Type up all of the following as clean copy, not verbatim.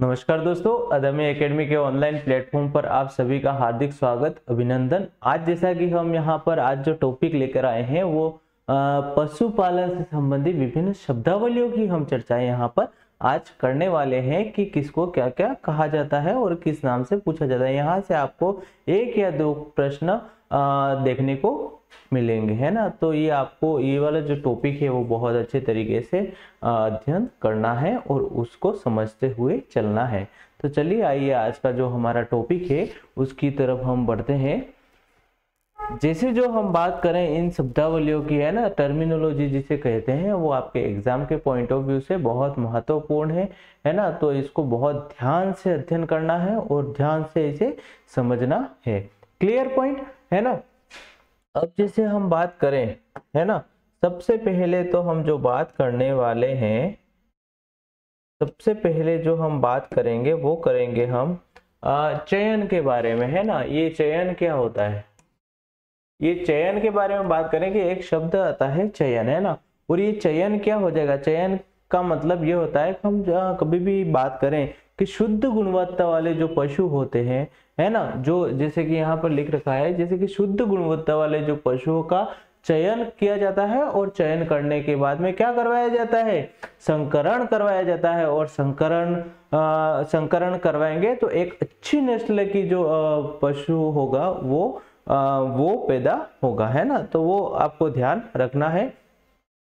नमस्कार दोस्तों, अदम्य एकेडमी के ऑनलाइन प्लेटफॉर्म पर आप सभी का हार्दिक स्वागत, अभिनंदन। आज जैसा कि हम यहाँ पर आज जो टॉपिक लेकर आए हैं वो पशुपालन से संबंधित विभिन्न शब्दावलियों की हम चर्चाएं यहाँ पर आज करने वाले हैं कि किसको क्या क्या कहा जाता है और किस नाम से पूछा जाता है। यहाँ से आपको एक या दो प्रश्न देखने को मिलेंगे, है ना। तो ये आपको ये वाला जो टॉपिक है वो बहुत अच्छे तरीके से अध्ययन करना है और उसको समझते हुए चलना है। तो चलिए आइए आज का जो हमारा टॉपिक है उसकी तरफ हम बढ़ते हैं। जैसे जो हम बात करें इन शब्दावलियों की, है ना, टर्मिनोलॉजी जिसे कहते हैं, वो आपके एग्जाम के पॉइंट ऑफ व्यू से बहुत महत्वपूर्ण है ना। तो इसको बहुत ध्यान से अध्ययन करना है और ध्यान से इसे समझना है। क्लियर पॉइंट, है ना। अब जैसे हम बात करें, है ना, सबसे पहले तो हम जो बात करने वाले हैं, सबसे पहले जो हम बात करेंगे वो करेंगे हम चयन के बारे में, है ना। ये चयन क्या होता है, ये चयन के बारे में बात करेंगे। एक शब्द आता है चयन, है ना, और ये चयन क्या हो जाएगा। चयन का मतलब ये होता है कि हम कभी भी बात करें कि शुद्ध गुणवत्ता वाले जो पशु होते हैं, है ना, जो जैसे कि यहाँ पर लिख रखा है, जैसे कि शुद्ध गुणवत्ता वाले जो पशुओं का चयन किया जाता है और चयन करने के बाद में क्या करवाया जाता है, संकरण करवाया जाता है। और संकरण करवाएंगे तो एक अच्छी नस्ल की जो पशु होगा वो पैदा होगा, है ना। तो वो आपको ध्यान रखना है।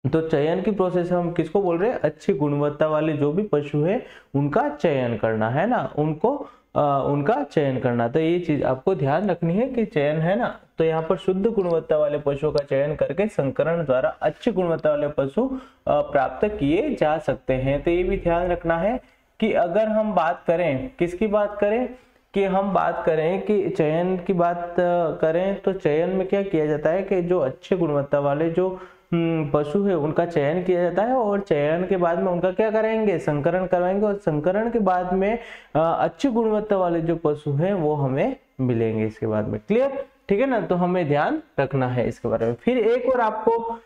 तो चयन की प्रोसेस हम किसको बोल रहे हैं, अच्छी गुणवत्ता वाले जो भी पशु है उनका चयन करना, है ना, उनका चयन करना। तो ये चीज आपको ध्यान रखनी है कि चयन, है ना, तो यहाँ पर शुद्ध गुणवत्ता वाले पशुओं का चयन करके संकरण द्वारा अच्छी गुणवत्ता वाले पशु प्राप्त किए जा सकते हैं। तो ये भी ध्यान रखना है कि अगर हम बात करें, किसकी बात करें, कि हम बात करें कि चयन की बात करें तो चयन में क्या किया जाता है कि जो अच्छे गुणवत्ता वाले जो पशु है उनका चयन किया जाता है और चयन के बाद में उनका क्या करेंगे, संकरण करवाएंगे। और संकरण के बाद में अच्छी गुणवत्ता वाले जो पशु हैं वो हमें मिलेंगे इसके बाद में। क्लियर, ठीक है ना। तो हमें ध्यान रखना है इसके बारे में। फिर एक और आपको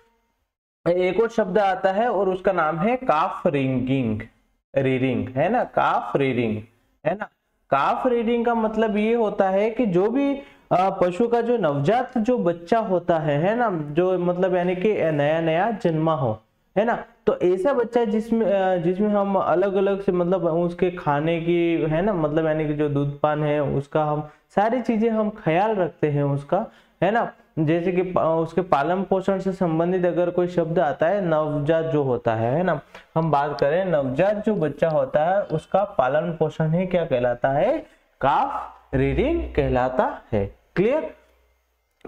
एक और शब्द आता है और उसका नाम है काफ रिंगिंग, रीडिंग, है ना, काफ रीडिंग, है ना। काफ रीडिंग का मतलब ये होता है कि जो भी पशु का जो नवजात जो बच्चा होता है ना, जो मतलब यानी कि नया नया जन्मा हो, है ना, तो ऐसा बच्चा जिसमें हम अलग अलग से मतलब उसके खाने की, है ना, मतलब यानी कि जो दूध पान है उसका हम सारी चीजें हम ख्याल रखते हैं उसका, है ना। जैसे कि उसके पालन पोषण से संबंधित अगर कोई शब्द आता है, नवजात जो होता है ना, हम बात करें नवजात जो बच्चा होता है उसका पालन पोषण ही क्या कहलाता है, काफ रीडिंग कहलाता है। क्लियर।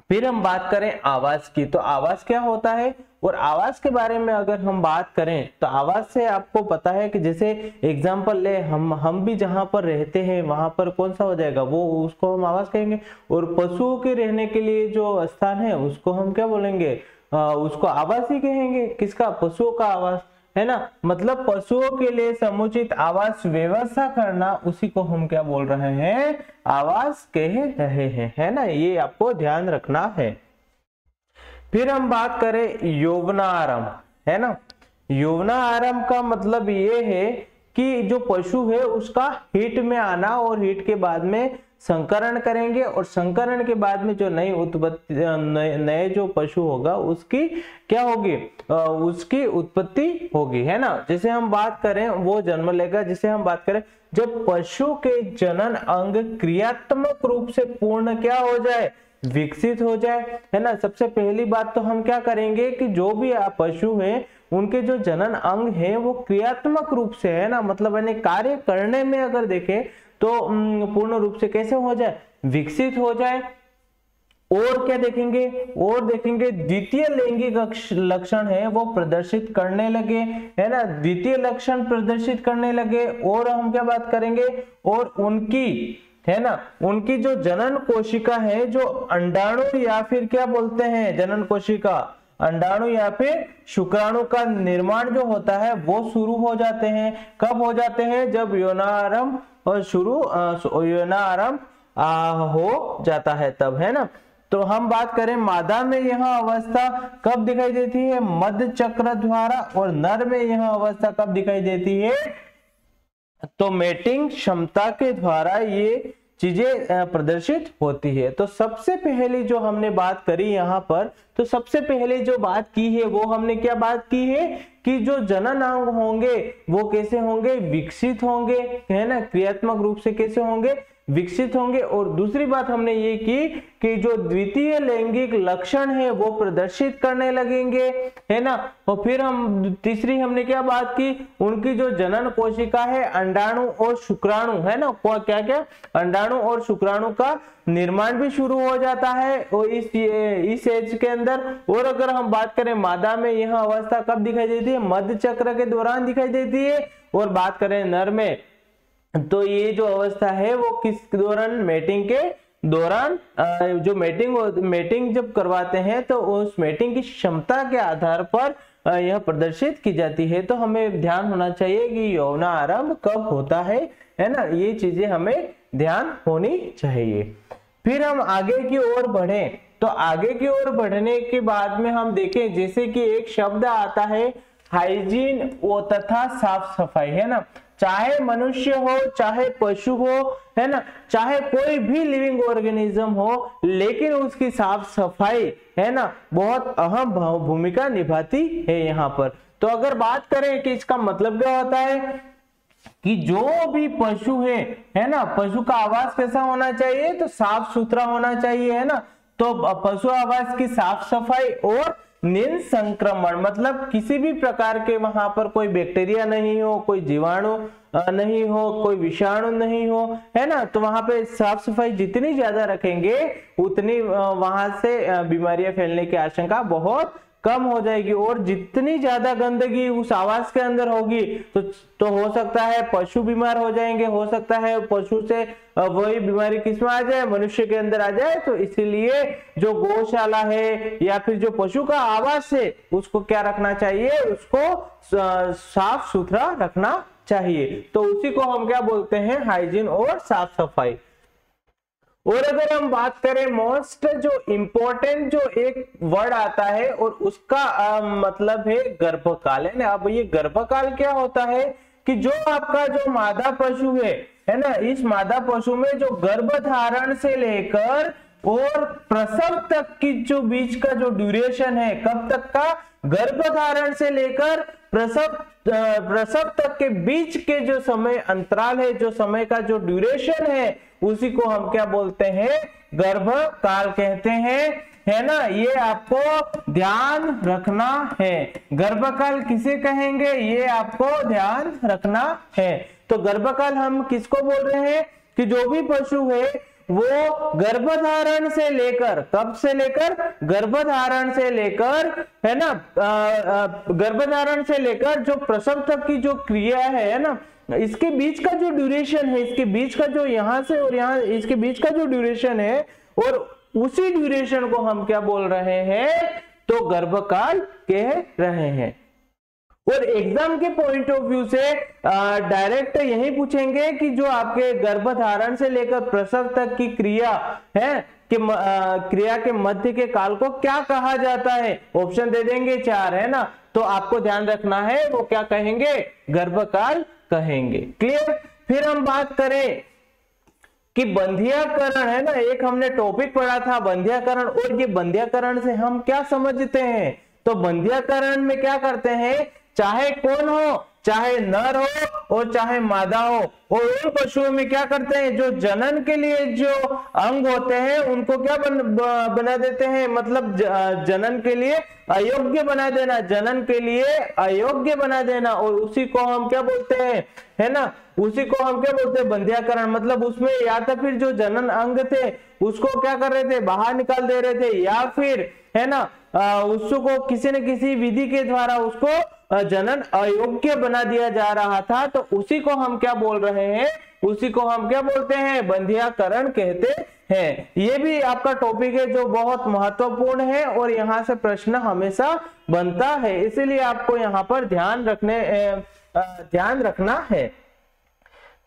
फिर हम बात करें आवाज की, तो आवाज क्या होता है, और आवाज के बारे में अगर हम बात करें तो आवाज से आपको पता है कि जैसे एग्जांपल ले, हम भी जहां पर रहते हैं वहां पर कौन सा हो जाएगा, वो उसको हम आवाज कहेंगे। और पशुओं के रहने के लिए जो स्थान है उसको हम क्या बोलेंगे, उसको आवास ही कहेंगे। किसका, पशुओं का आवास, है ना। मतलब पशुओं के लिए समुचित आवास व्यवस्था करना, उसी को हम क्या बोल रहे हैं, आवास कह रहे हैं, है ना। ये आपको ध्यान रखना है। फिर हम बात करें यौवनारंभ, है ना। यौवनारंभ का मतलब ये है कि जो पशु है उसका हीट में आना और हीट के बाद में संकरण करेंगे और संकरण के बाद में जो नई उत्पत्ति, नए जो पशु होगा उसकी क्या होगी, उसकी उत्पत्ति होगी, है ना। जैसे हम बात करें वो जन्म लेगा। जैसे हम बात करें जब पशु के जनन अंग क्रियात्मक रूप से पूर्ण क्या हो जाए, विकसित हो जाए, है ना। सबसे पहली बात तो हम क्या करेंगे कि जो भी पशु है उनके जो जनन अंग है वो क्रियात्मक रूप से, है ना, मतलब यानी कार्य करने में अगर देखें तो पूर्ण रूप से कैसे हो जाए, विकसित हो जाए। और क्या देखेंगे, और देखेंगे द्वितीय लैंगिक लक्षण है वो प्रदर्शित करने लगे, है ना, द्वितीय लक्षण प्रदर्शित करने लगे। और हम क्या बात करेंगे, और उनकी, है ना, उनकी जो जनन कोशिका है, जो अंडाणु या फिर क्या बोलते हैं, जनन कोशिका, अंडाणु या फिर शुक्राणु का निर्माण जो होता है वो शुरू हो जाते हैं। कब हो जाते हैं, जब यौनारंभ और यौनारंभ हो जाता है तब, है ना। तो हम बात करें मादा में यह अवस्था कब दिखाई देती है, मध्य चक्र द्वारा, और नर में यह अवस्था कब दिखाई देती है, तो मेटिंग क्षमता के द्वारा ये चीजें प्रदर्शित होती है। तो सबसे पहले जो हमने बात करी यहाँ पर, तो सबसे पहले जो बात की है वो हमने क्या बात की है कि जो जनन अंग होंगे वो कैसे होंगे, विकसित होंगे, है ना, क्रियात्मक रूप से कैसे होंगे, विकसित होंगे। और दूसरी बात हमने ये की कि जो द्वितीय लैंगिक लक्षण है वो प्रदर्शित करने लगेंगे, है ना। और फिर हम तीसरी हमने क्या बात की, उनकी जो जनन कोशिका है अंडाणु और शुक्राणु, है ना, क्या क्या अंडाणु और शुक्राणु का निर्माण भी शुरू हो जाता है और इस एज के अंदर। और अगर हम बात करें मादा में, यह अवस्था कब दिखाई देती है, मध्य चक्र के दौरान दिखाई देती है। और बात करें नर में, तो ये जो अवस्था है वो किस दौरान, मेटिंग के दौरान, जो मेटिंग जब करवाते हैं तो उस मेटिंग की क्षमता के आधार पर यह प्रदर्शित की जाती है। तो हमें ध्यान होना चाहिए कि यौन आरंभ कब होता है ना, ये चीजें हमें ध्यान होनी चाहिए। फिर हम आगे की ओर बढ़े, तो आगे की ओर बढ़ने के बाद में हम देखें जैसे कि एक शब्द आता है हाइजीन तथा साफ सफाई, है ना। चाहे मनुष्य हो, चाहे पशु हो, है ना, चाहे कोई भी लिविंग ऑर्गेनिज्म हो, लेकिन उसकी साफ सफाई, है ना, बहुत अहम भूमिका निभाती है यहाँ पर। तो अगर बात करें कि इसका मतलब क्या होता है कि जो भी पशु है ना, पशु का आवास कैसा होना चाहिए, तो साफ सुथरा होना चाहिए, है ना। तो पशु आवास की साफ सफाई और निसंक्रमण, मतलब किसी भी प्रकार के वहां पर कोई बैक्टीरिया नहीं हो, कोई जीवाणु नहीं हो, कोई विषाणु नहीं हो, है ना। तो वहां पे साफ सफाई जितनी ज्यादा रखेंगे उतनी वहां से बीमारियां फैलने की आशंका बहुत कम हो जाएगी। और जितनी ज्यादा गंदगी उस आवास के अंदर होगी तो हो सकता है पशु बीमार हो जाएंगे, हो सकता है पशु से वही बीमारी किसमें आ जाए, मनुष्य के अंदर आ जाए। तो इसीलिए जो गौशाला है या फिर जो पशु का आवास है उसको क्या रखना चाहिए, उसको साफ सुथरा रखना चाहिए। तो उसी को हम क्या बोलते हैं, हाइजीन और साफ सफाई। और अगर हम बात करें मोस्ट जो इम्पोर्टेंट जो एक वर्ड आता है और उसका मतलब है गर्भकाल, है ना। अब ये गर्भकाल क्या होता है कि जो आपका जो मादा पशु है ना, इस मादा पशु में जो गर्भधारण से लेकर और प्रसव तक की जो बीच का जो ड्यूरेशन है, कब तक का, गर्भधारण से लेकर प्रसव तक के बीच के जो समय अंतराल है, जो समय का जो ड्यूरेशन है, उसी को हम क्या बोलते हैं, गर्भकाल कहते हैं, है ना। ये आपको ध्यान रखना है, गर्भकाल किसे कहेंगे ये आपको ध्यान रखना है। तो गर्भकाल हम किसको बोल रहे हैं कि जो भी पशु है वो गर्भधारण से लेकर, कब से लेकर, गर्भधारण से लेकर, है ना, गर्भधारण से लेकर जो प्रसव तक की जो क्रिया है ना, इसके बीच का जो ड्यूरेशन है, इसके बीच का जो यहां से और यहां इसके बीच का जो ड्यूरेशन है, और उसी ड्यूरेशन को हम क्या बोल रहे हैं, तो गर्भकाल कह रहे हैं। और एग्जाम के पॉइंट ऑफ व्यू से डायरेक्ट यही पूछेंगे कि जो आपके गर्भधारण से लेकर प्रसव तक की क्रिया है कि क्रिया के मध्य के काल को क्या कहा जाता है, ऑप्शन दे देंगे 4, है ना। तो आपको ध्यान रखना है वो क्या कहेंगे, गर्भकाल कहेंगे। क्लियर। फिर हम बात करें कि बंध्याकरण, है ना, एक हमने टॉपिक पढ़ा था बंध्याकरण, और ये बंध्याकरण से हम क्या समझते हैं, तो बंध्याकरण में क्या करते हैं, चाहे कौन हो, चाहे नर हो और चाहे मादा हो, और उन पशुओं में क्या करते हैं, जो जनन के लिए जो अंग होते हैं उनको क्या बना देते हैं, मतलब जनन के लिए अयोग्य बना देना, जनन के लिए अयोग्य बना देना। और उसी को हम क्या बोलते हैं, है ना, उसी को हम क्या बोलते हैं, बंध्याकरण। मतलब उसमें या तो फिर जो जनन अंग थे उसको क्या कर रहे थे, बाहर निकाल दे रहे थे, या फिर, है ना, उसको किसी न किसी विधि के द्वारा उसको जनन अयोग्य बना दिया जा रहा था। तो उसी को हम क्या बोल रहे हैं, उसी को हम क्या बोलते हैं, बंध्याकरण कहते हैं। ये भी आपका टॉपिक है जो बहुत महत्वपूर्ण है और यहाँ से प्रश्न हमेशा बनता है, इसीलिए आपको यहाँ पर ध्यान रखना है।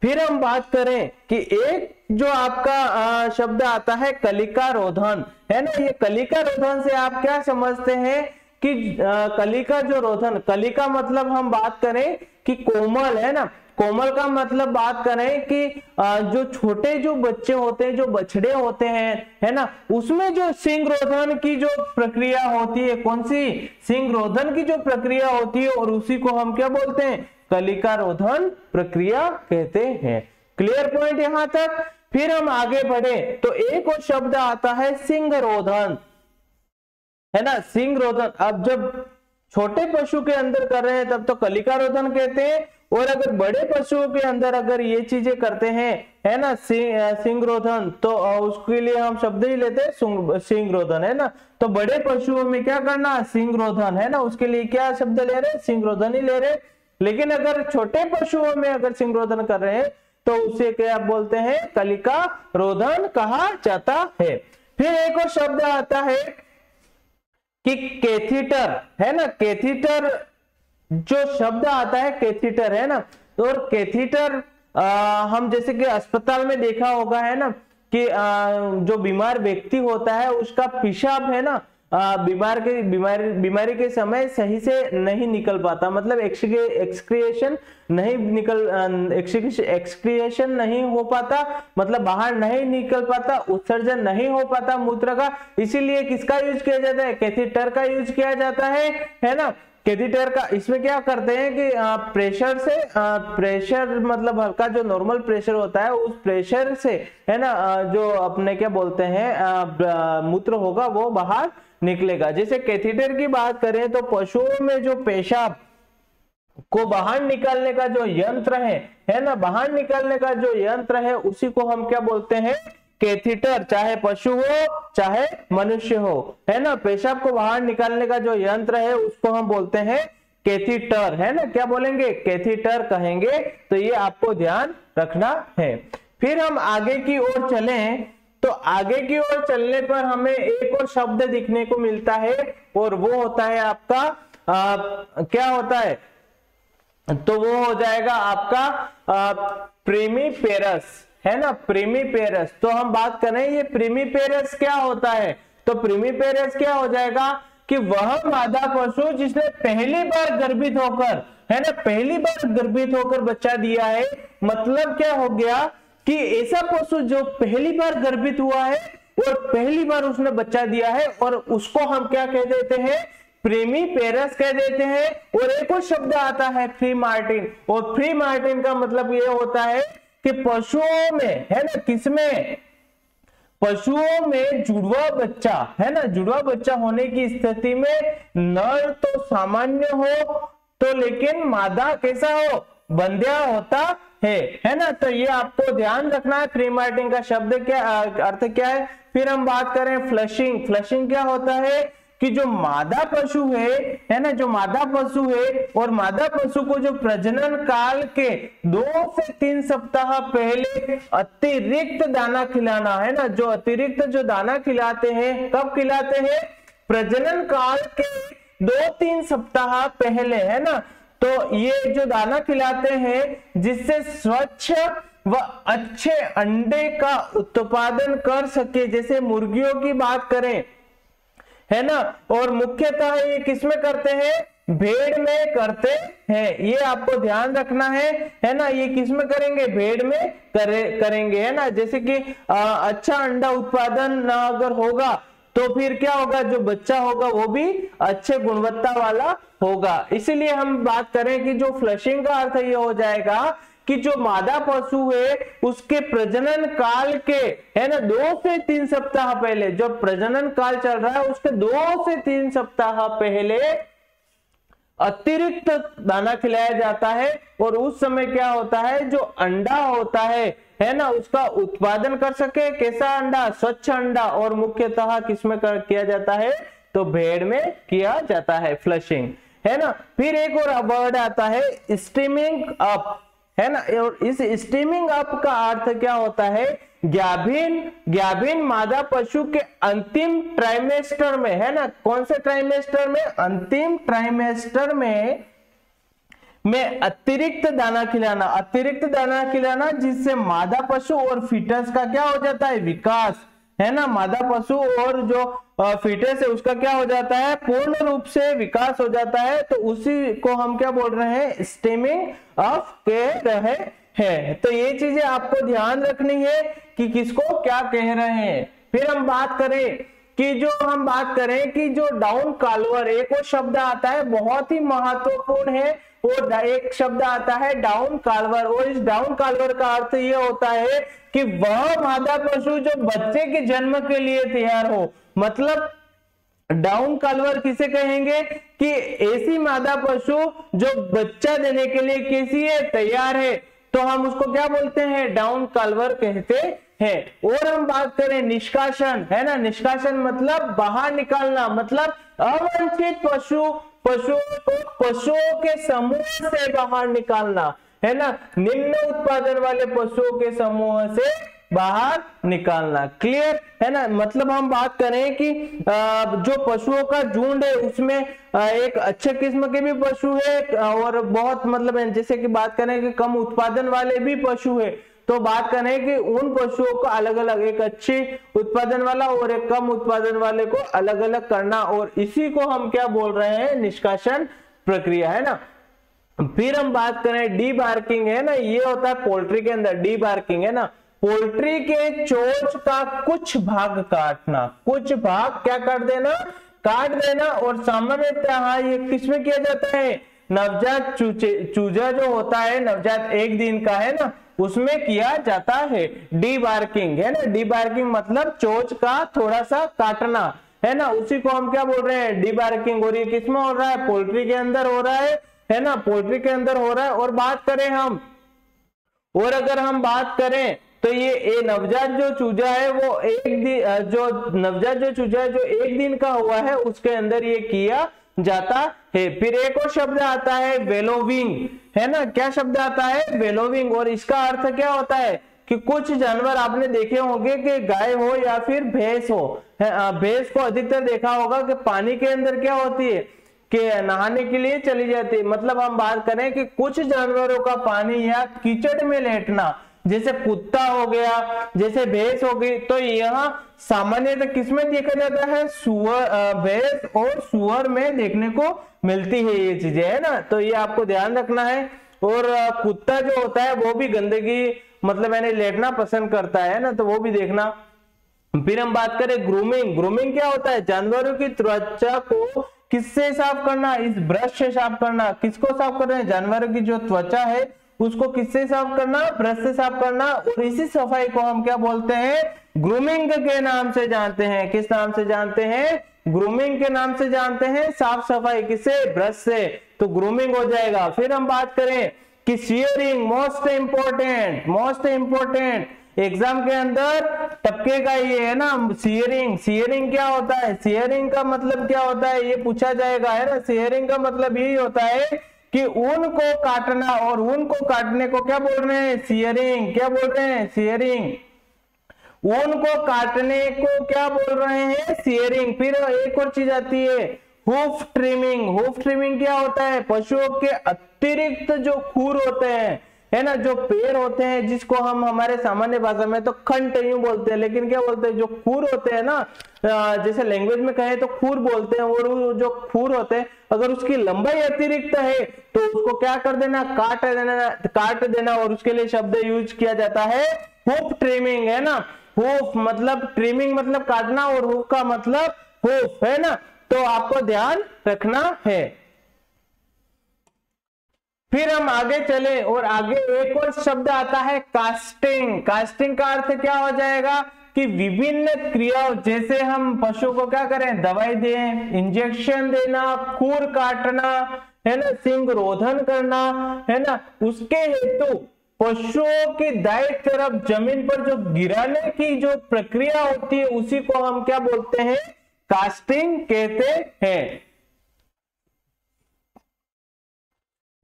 फिर हम बात करें कि एक जो आपका शब्द आता है कलिका रोधन, है ना। ये कलिका रोधन से आप क्या समझते हैं कि कलिका जो रोधन, कलिका मतलब हम बात करें कि कोमल, है ना, कोमल का मतलब बात करें कि जो छोटे जो बच्चे होते हैं, जो बछड़े होते हैं, है ना, उसमें जो सिंगरोधन की जो प्रक्रिया होती है, कौन सी, सिंगरोधन की जो प्रक्रिया होती है, और उसी को हम क्या बोलते हैं, कलिका रोधन प्रक्रिया कहते हैं। क्लियर पॉइंट यहां तक। फिर हम आगे बढ़े तो एक और शब्द आता है सिंगरोधन, है ना, सिंगरोधन। अब जब छोटे पशु के अंदर कर रहे हैं तब तो कलिका रोधन कहते हैं, और अगर बड़े पशुओं के अंदर अगर ये चीजें करते हैं, है ना, सिंगरोधन, तो उसके लिए हम शब्द ही लेते हैं सिंगरोधन, है ना। तो बड़े पशुओं में क्या करना, सिंगरोधन, है ना, उसके लिए क्या शब्द ले रहे हैं, सिंगरोधन ही ले रहे हैं। लेकिन अगर छोटे पशुओं में अगर सिंगरोधन कर रहे हैं तो उसे क्या बोलते हैं, कलिका रोधन कहा जाता है। फिर एक और शब्द आता है कि कैथीटर, है ना, कैथीटर जो शब्द आता है कैथीटर, है ना, तो कैथीटर हम जैसे कि अस्पताल में देखा होगा, है ना, कि जो बीमार व्यक्ति होता है उसका पेशाब, है ना, बीमारी के समय सही से नहीं निकल पाता, मतलब एक्सक्रिएशन नहीं हो पाता, मतलब बाहर नहीं निकल पाता, उत्सर्जन नहीं हो पाता मूत्र का। इसीलिए किसका यूज किया जाता है, कैथीटर का यूज किया जाता है ना। कैथीटर का इसमें क्या करते हैं कि प्रेशर से, प्रेशर मतलब हल्का जो नॉर्मल प्रेशर होता है उस प्रेशर से, है ना, जो अपने क्या बोलते हैं मूत्र होगा वो बाहर निकलेगा। जैसे कैथीटर की बात करें तो पशुओं में जो पेशाब को बाहर निकालने का जो यंत्र है ना, बाहर निकालने का जो यंत्र है उसी को हम क्या बोलते हैं, कैथीटर। चाहे पशु हो चाहे मनुष्य हो, है ना, पेशाब को बाहर निकालने का जो यंत्र है उसको हम बोलते हैं कैथीटर, है ना। क्या बोलेंगे, कैथीटर कहेंगे। तो ये आपको ध्यान रखना है। फिर हम आगे की ओर चलें तो आगे की ओर चलने पर हमें एक और शब्द दिखने को मिलता है, और वो होता है आपका क्या होता है, तो वो हो जाएगा आपका प्रीमीपेरस, है ना, प्रीमीपेरस। तो हम बात करें ये प्रीमीपेरस क्या होता है, तो प्रीमीपेरस क्या हो जाएगा कि वह मादा पशु जिसने पहली बार गर्भित होकर, है ना, पहली बार गर्भित होकर बच्चा दिया है। मतलब क्या हो गया कि ऐसा पशु जो पहली बार गर्भित हुआ है और पहली बार उसने बच्चा दिया है, और उसको हम क्या कह देते हैं, प्रीमीपेरस कह देते हैं। और एक और शब्द आता है फ्री मार्टिन, और फ्री मार्टिन का मतलब ये होता है कि पशुओं में, है ना, किसमें, पशुओं में जुड़वा बच्चा, है ना, जुड़वा बच्चा होने की स्थिति में नर तो सामान्य हो तो लेकिन मादा कैसा हो, बंध्या होता है ना। तो ये आपको ध्यान रखना है। प्री मार्टिन का शब्द क्या अर्थ क्या है। फिर हम बात करें फ्लशिंग। फ्लशिंग क्या होता है कि जो मादा पशु है ना, जो मादा पशु है, और मादा पशु को जो प्रजनन काल के 2 से 3 सप्ताह पहले अतिरिक्त दाना खिलाना, है ना, जो अतिरिक्त जो दाना खिलाते हैं, कब खिलाते हैं, प्रजनन काल के 2-3 सप्ताह पहले, है ना। तो ये जो दाना खिलाते हैं जिससे स्वच्छ व अच्छे अंडे का उत्पादन कर सके, जैसे मुर्गियों की बात करें, है ना, और मुख्यतः ये किसमें करते हैं, भेड़ में करते हैं। ये आपको ध्यान रखना है ना। ये किसमें करेंगे, भेड़ में करेंगे, है ना। जैसे कि अच्छा अंडा उत्पादन अगर होगा तो फिर क्या होगा, जो बच्चा होगा वो भी अच्छे गुणवत्ता वाला होगा। इसीलिए हम बात करें कि जो फ्लशिंग का अर्थ ये हो जाएगा कि जो मादा पशु है उसके प्रजनन काल के, है ना, 2 से 3 सप्ताह पहले, जो प्रजनन काल चल रहा है उसके 2 से 3 सप्ताह पहले अतिरिक्त दाना खिलाया जाता है। और उस समय क्या होता है, जो अंडा होता है ना, उसका उत्पादन कर सके। कैसा अंडा, स्वच्छ अंडा। और मुख्यतः किसमें किया जाता है, तो भेड़ में किया जाता है फ्लशिंग, है ना। फिर एक और वर्ड आता है स्टीमिंग अप, है ना। और इस स्टीमिंग अप का अर्थ क्या होता है, ग्याभिन मादा पशु के अंतिम ट्राइमेस्टर में, है ना, कौन से ट्राइमेस्टर में, अंतिम ट्राइमेस्टर में अतिरिक्त दाना खिलाना जिससे मादा पशु और फीटस का क्या हो जाता है, विकास, है ना, मादा पशु और जो फीटस है उसका क्या हो जाता है, पूर्ण रूप से विकास हो जाता है, तो उसी को हम क्या बोल रहे हैं, स्टेमिंग ऑफ कह रहे हैं। तो ये चीजें आपको ध्यान रखनी है कि किसको क्या कह रहे हैं। फिर हम बात करें कि जो डाउन काल्वर, एक और शब्द आता है बहुत ही महत्वपूर्ण है, और एक शब्द आता है डाउन काल्वर, और इस डाउन काल्वर का अर्थ ये होता है कि वह मादा पशु जो बच्चे के जन्म के लिए तैयार हो। मतलब डाउन काल्वर किसे कहेंगे कि ऐसी मादा पशु जो बच्चा देने के लिए कैसी है, तैयार है, तो हम उसको क्या बोलते हैं, डाउन काल्वर कहते हैं। और हम बात करें निष्कासन, है ना, निष्कासन मतलब बाहर निकालना, मतलब अवांछित पशुओं के समूह से बाहर निकालना, है ना, निम्न उत्पादन वाले पशुओं के समूह से बाहर निकालना। क्लियर है ना। मतलब हम बात करें कि जो पशुओं का झुंड है उसमें एक अच्छे किस्म के भी पशु है और बहुत मतलब जैसे कि बात करें कि कम उत्पादन वाले भी पशु है, तो बात करें कि उन पशुओं को अलग अलग, एक अच्छे उत्पादन वाला और एक कम उत्पादन वाले को अलग अलग करना, और इसी को हम क्या बोल रहे हैं, निष्कासन प्रक्रिया, है ना। फिर हम बात करें डी बार्किंग, है ना, ये होता है पोल्ट्री के अंदर डी बार्किंग, है ना, पोल्ट्री के चोंच का कुछ भाग काटना, कुछ भाग क्या कर देना, काट देना। और सामान्यतः ये किसमें किया जाता है, नवजात चूजा जो होता है, नवजात 1 दिन का, है ना, उसमें किया जाता है डी बार्किंग, है ना। डी बार्किंग मतलब चोंच का थोड़ा सा काटना, है ना, उसी को हम क्या बोल रहे हैं, डी बार्किंग। और ये किसमें हो रहा है, पोल्ट्री के अंदर हो रहा है ना, पोल्ट्री के अंदर हो रहा है। और बात करें हम, और अगर हम बात करें तो ये नवजात जो चूजा है वो नवजात जो चूजा है जो 1 दिन का हुआ है उसके अंदर ये किया जाता है। फिर एक और शब्द आता है वेलोविंग, है ना, क्या शब्द आता है, वेलोविंग। और इसका अर्थ क्या होता है कि कुछ जानवर आपने देखे होंगे कि गाय हो या फिर भैंस हो, भैंस को अधिकतर देखा होगा कि पानी के अंदर क्या होती है कि नहाने के लिए चली जाती है। मतलब हम बात करें कि कुछ जानवरों का पानी या कीचड़ में लेटना, जैसे कुत्ता हो गया, जैसे भैंस हो गई, तो यहाँ सामान्यतः किसमें देखा जाता है, भैंस और सुअर में देखने को मिलती है ये चीजें, है ना। तो ये आपको ध्यान रखना है। और कुत्ता जो होता है वो भी गंदगी मतलब मैंने लेटना पसंद करता है ना, तो वो भी देखना। फिर हम बात करें ग्रूमिंग। ग्रूमिंग क्या होता है, जानवरों की त्वचा को किससे साफ करना, इस ब्रश से साफ करना। किसको साफ करना है, जानवरों की जो त्वचा है उसको किससे साफ करना, ब्रश से साफ करना। और इसी सफाई को हम क्या बोलते हैं, ग्रूमिंग के नाम से जानते हैं। किस नाम से जानते हैं, ग्रूमिंग के नाम से जानते हैं। साफ सफाई किससे, ब्रश से, तो ग्रूमिंग हो जाएगा। फिर हम बात करें कि शियरिंग, मोस्ट इंपोर्टेंट एग्जाम के अंदर टपके का ये है ना, शियरिंग। शियरिंग क्या होता है, शियरिंग का मतलब क्या होता है ये पूछा जाएगा, है ना। शियरिंग का मतलब यही होता है कि ऊन को काटना, और ऊन को काटने को क्या बोल रहे हैं, शियरिंग। क्या बोल रहे हैं, शियरिंग। ऊन को काटने को क्या बोल रहे हैं, शियरिंग। फिर एक और चीज आती है हूफ ट्रिमिंग। हूफ ट्रिमिंग क्या होता है, पशुओं के अतिरिक्त जो खूर होते हैं, है ना, जो पैर होते हैं, जिसको हम हमारे सामान्य भाषा में तो खंड यूं बोलते हैं, लेकिन क्या बोलते हैं, जो खूर होते हैं ना, जैसे लैंग्वेज में कहें तो खूर बोलते हैं। और जो खूर होते हैं अगर उसकी लंबाई अतिरिक्त है तो उसको क्या कर देना, काट देना। और उसके लिए शब्द यूज किया जाता है हूफ ट्रिमिंग, है ना। हूफ मतलब ट्रिमिंग मतलब काटना, और हूफ का मतलब हूफ, है ना। तो आपको ध्यान रखना है। फिर हम आगे चले, और आगे एक और शब्द आता है कास्टिंग। कास्टिंग का अर्थ क्या हो जाएगा कि विभिन्न क्रियाओं, जैसे हम पशु को क्या करें, दवाई दें, इंजेक्शन देना, खूर काटना, है ना, सिंग रोधन करना, है ना, उसके हेतु पशुओं की दाएं तरफ जमीन पर जो गिराने की जो प्रक्रिया होती है उसी को हम क्या बोलते हैं, कास्टिंग कहते हैं।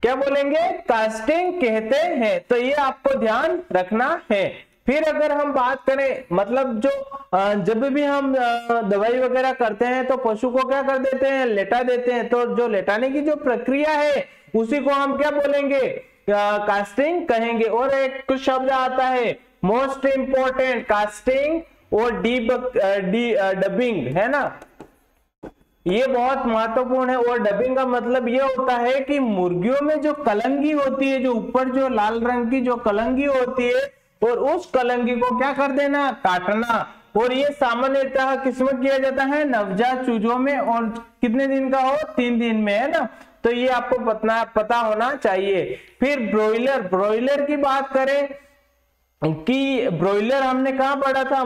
क्या बोलेंगे, कास्टिंग कहते हैं। तो ये आपको ध्यान रखना है। फिर अगर हम बात करें मतलब जो जब भी हम दवाई वगैरह करते हैं तो पशु को क्या कर देते हैं, लेटा देते हैं। तो जो लेटाने की जो प्रक्रिया है उसी को हम क्या बोलेंगे, कास्टिंग कहेंगे। और एक शब्द आता है मोस्ट इंपोर्टेंट, कास्टिंग और डबिंग, है ना, ये बहुत महत्वपूर्ण है। और डबिंग का मतलब ये होता है कि मुर्गियों में जो कलंगी होती है, जो ऊपर जो लाल रंग की जो कलंगी होती है, और उस कलंगी को क्या कर देना, काटना। और ये सामान्यतः किसमें किया जाता है, नवजात चूजों में, और कितने दिन का हो, 3 दिन में, है ना। तो ये आपको पता होना चाहिए। फिर ब्रॉयलर की बात करें कि ब्रॉयलर हमने कहाँ पढ़ा था,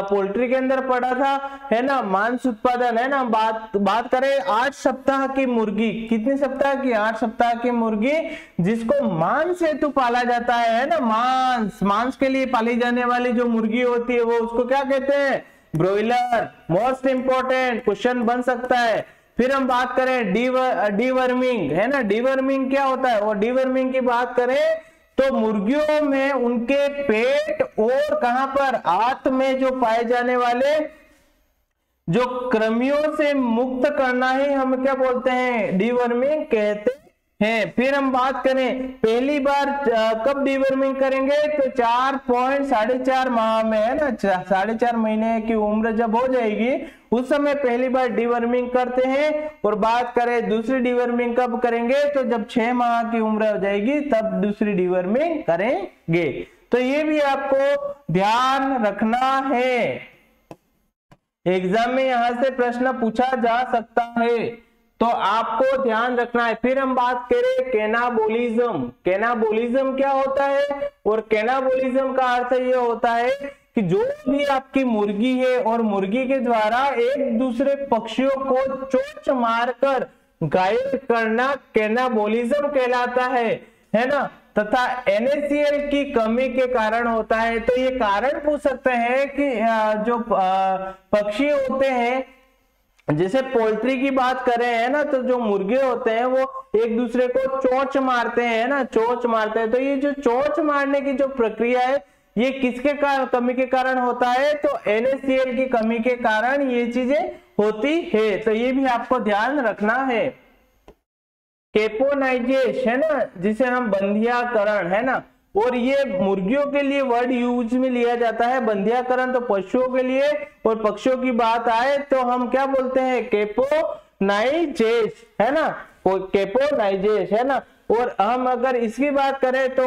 पोल्ट्री के अंदर पढ़ा था, है ना, मांस उत्पादन, है ना। बात करें 8 सप्ताह की मुर्गी, कितने सप्ताह की, 8 सप्ताह की मुर्गी, जिसको मांस हेतु पाला जाता है ना, मांस के लिए पाली जाने वाली जो मुर्गी होती है वो उसको क्या कहते हैं, ब्रॉयलर। मोस्ट इंपॉर्टेंट क्वेश्चन बन सकता है। फिर हम बात करें डीवर्मिंग, है ना, डीवर्मिंग क्या होता है, और डीवर्मिंग की बात करें तो मुर्गियों में उनके पेट और कहां पर, आंत में जो पाए जाने वाले जो कृमियों से मुक्त करना ही हम क्या बोलते हैं, डीवर्मिंग कहते हैं। फिर हम बात करें पहली बार कब डीवर्मिंग करेंगे, तो 4.5 माह में, है ना, 4.5 महीने की उम्र जब हो जाएगी उस समय पहली बार डीवर्मिंग करते हैं। और बात करें दूसरी डीवर्मिंग कब करेंगे, तो जब 6 माह की उम्र हो जाएगी तब दूसरी डीवर्मिंग करेंगे। तो ये भी आपको ध्यान रखना है, एग्जाम में यहां से प्रश्न पूछा जा सकता है, तो आपको ध्यान रखना है। फिर हम बात करें कैनाबोलिज्म। कैनाबोलिज्म क्या होता है, और कैनाबोलिज्म का अर्थ ये होता है कि जो भी आपकी मुर्गी है और मुर्गी के द्वारा एक दूसरे पक्षियों को चोंच मारकर घायल करना कैनाबोलिज्म कहलाता है ना, तथा NaCl की कमी के कारण होता है। तो ये कारण पूछ सकते हैं कि जो पक्षी होते हैं, जैसे पोल्ट्री की बात करें, है ना, तो जो मुर्गे होते हैं वो एक दूसरे को चोंच मारते हैं ना, चोंच मारते हैं। तो ये जो चोंच मारने की जो प्रक्रिया है ये किसके कमी के कारण होता है, तो NaCl की कमी के कारण ये चीजें होती है। तो ये भी आपको ध्यान रखना है। केपोनाइजेश, है ना, जिसे हम बंधियाकरण, है ना, और ये मुर्गियों के लिए वर्ड यूज में लिया जाता है, बंधियाकरण तो पशुओं के लिए, और पक्षियों की बात आए तो हम क्या बोलते हैं, केपोनाइजेश, है ना, केपोनाइजेश, है ना। और हम अगर इसकी बात करें तो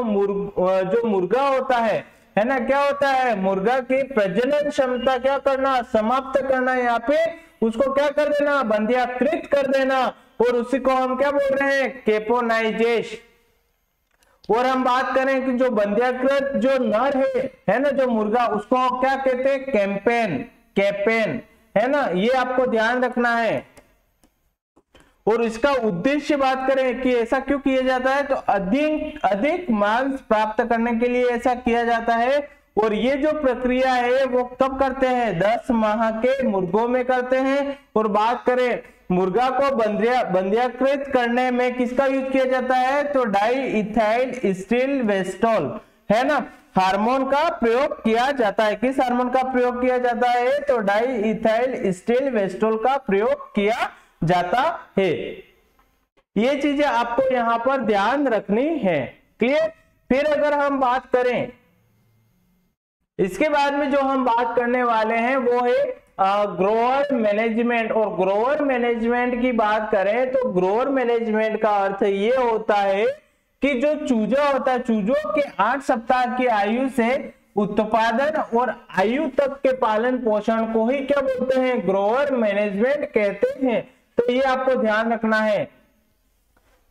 जो मुर्गा होता है ना, क्या होता है, मुर्गा की प्रजनन क्षमता क्या करना, समाप्त करना, यहाँ पे उसको क्या कर देना, बंधियाकृत कर देना, और उसी को हम क्या बोल रहे हैं, केपोनाइजेश। और हम बात करें कि जो बंधियाकृत जो नर है ना, जो मुर्गा, उसको क्या कहते हैं, कैपेन, है ना, ये आपको ध्यान रखना है। और इसका उद्देश्य बात करें कि ऐसा क्यों किया जाता है, तो अधिक मांस प्राप्त करने के लिए ऐसा किया जाता है। और ये जो प्रक्रिया है वो कब करते हैं, 10 माह के मुर्गों में करते हैं। और बात करें मुर्गा को बंधियाकृत करने में किसका यूज किया जाता है, तो डाई स्टील वेस्टोल, है ना, हार्मोन का प्रयोग किया जाता है। किस हार्मोन का प्रयोग किया जाता है, तो डाई स्टील वेस्टोल का प्रयोग किया जाता है। ये चीजें आपको यहां पर ध्यान रखनी है, क्लियर। फिर अगर हम बात करें इसके बाद में जो हम बात करने वाले हैं वो है ग्रोअर मैनेजमेंट। और ग्रोअर मैनेजमेंट की बात करें तो ग्रोअर मैनेजमेंट का अर्थ ये होता है कि जो चूजा होता है, चूजों के 8 सप्ताह की आयु से उत्पादन और आयु तक के पालन पोषण को ही क्या बोलते हैं, ग्रोअर मैनेजमेंट कहते हैं। तो ये आपको ध्यान रखना है।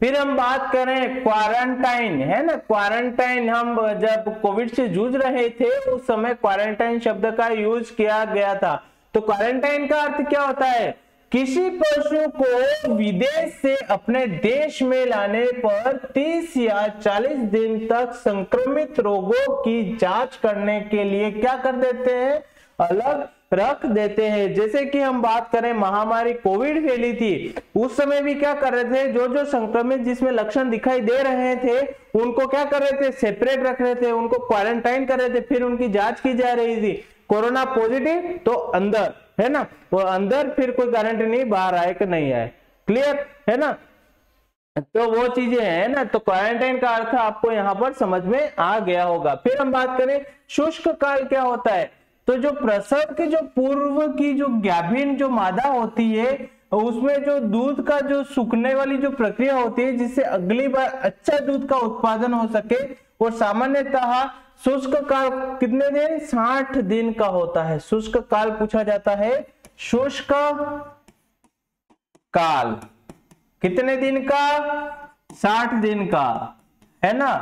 फिर हम बात करें क्वारंटाइन, है ना, क्वारंटाइन, हम जब कोविड से जूझ रहे थे उस समय क्वारंटाइन शब्द का यूज किया गया था। तो क्वारंटाइन का अर्थ क्या होता है, किसी पशु को विदेश से अपने देश में लाने पर 30 या 40 दिन तक संक्रमित रोगों की जांच करने के लिए क्या कर देते हैं, अलग रख देते हैं। जैसे कि हम बात करें महामारी कोविड फैली थी उस समय भी क्या कर रहे थे, जो संक्रमित जिसमें लक्षण दिखाई दे रहे थे उनको क्या कर रहे थे, सेपरेट रख रहे थे, उनको क्वारंटाइन कर रहे थे, फिर उनकी जांच की जा रही थी। कोरोना पॉजिटिव तो अंदर, है ना, वो अंदर, फिर कोई गारंटी नहीं बाहर आए कि नहीं आए, क्लियर है ना। तो वो चीजें है ना, तो क्वारंटाइन का अर्थ आपको यहाँ पर समझ में आ गया होगा। फिर हम बात करें शुष्क काल क्या होता है, तो जो प्रसव के जो पूर्व की जो गाभिन जो मादा होती है उसमें जो दूध का जो सूखने वाली जो प्रक्रिया होती है जिससे अगली बार अच्छा दूध का उत्पादन हो सके, और सामान्यतः शुष्क काल कितने दिन, 60 दिन का होता है। शुष्क काल पूछा जाता है, शुष्क काल कितने दिन का, 60 दिन का, है ना।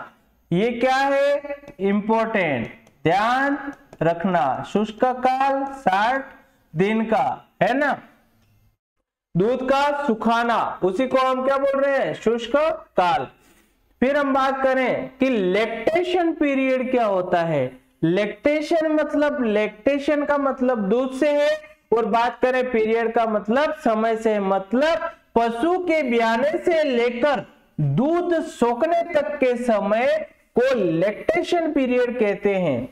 ये क्या है, इंपॉर्टेंट, ध्यान रखना, शुष्क काल 60 दिन का, है ना। दूध का सुखाना, उसी को हम क्या बोल रहे हैं, शुष्क काल। फिर हम बात करें कि लैक्टेशन पीरियड क्या होता है। लैक्टेशन मतलब, लैक्टेशन का मतलब दूध से है, और बात करें पीरियड का मतलब समय से, मतलब पशु के ब्याने से लेकर दूध सोखने तक के समय को लैक्टेशन पीरियड कहते हैं।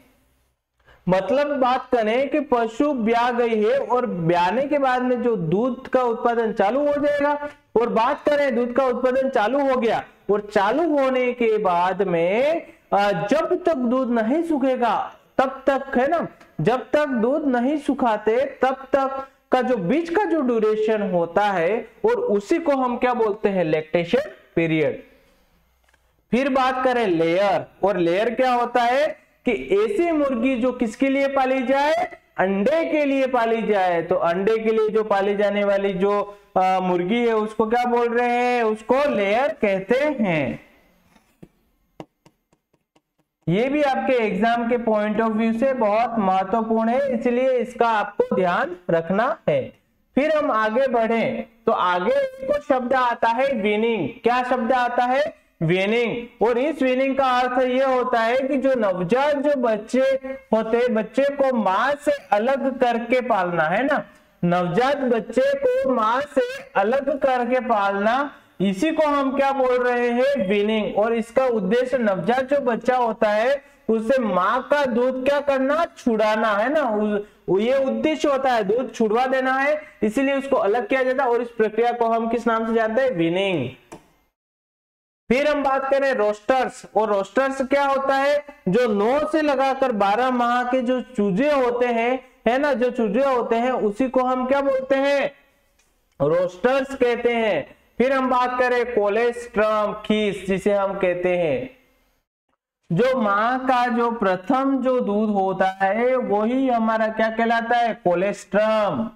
मतलब बात करें कि पशु ब्याह गई है और ब्याने के बाद में जो दूध का उत्पादन चालू हो जाएगा, और बात करें दूध का उत्पादन चालू हो गया और चालू होने के बाद में जब तक दूध नहीं सूखेगा तब तक, है ना, जब तक दूध नहीं सुखाते तब तक का जो बीच का जो ड्यूरेशन होता है, और उसी को हम क्या बोलते हैं, लैक्टेशन पीरियड। फिर बात करें लेयर, और लेयर क्या होता है कि ऐसी मुर्गी जो किसके लिए पाली जाए, अंडे के लिए पाली जाए। तो अंडे के लिए जो पाली जाने वाली जो मुर्गी है उसको क्या बोल रहे हैं, उसको लेयर कहते हैं। ये भी आपके एग्जाम के पॉइंट ऑफ व्यू से बहुत महत्वपूर्ण है, इसलिए इसका आपको ध्यान रखना है। फिर हम आगे बढ़े तो आगे एक शब्द आता है वीनिंग। क्या शब्द आता है, वीनिंग। और इस वीनिंग का अर्थ ये होता है कि जो नवजात जो बच्चे होते, बच्चे को मां से अलग करके पालना, है ना, नवजात बच्चे को मां से अलग करके पालना, इसी को हम क्या बोल रहे हैं, वीनिंग। और इसका उद्देश्य नवजात जो बच्चा होता है उससे मां का दूध क्या करना, छुड़ाना, है ना, ये उद्देश्य होता है, दूध छुड़वा देना है, इसीलिए उसको अलग किया जाता है। और इस प्रक्रिया को हम किस नाम से जानते हैं, वीनिंग। फिर हम बात करें रोस्टर्स, और रोस्टर्स क्या होता है, जो 9 से लगाकर 12 माह के जो चूजे होते हैं, है ना, जो चूजे होते हैं उसी को हम क्या बोलते हैं, रोस्टर्स कहते हैं। फिर हम बात करें कोलेस्ट्रम, खीस जिसे हम कहते हैं, जो मां का जो प्रथम जो दूध होता है वही हमारा क्या कहलाता है, कोलेस्ट्रम।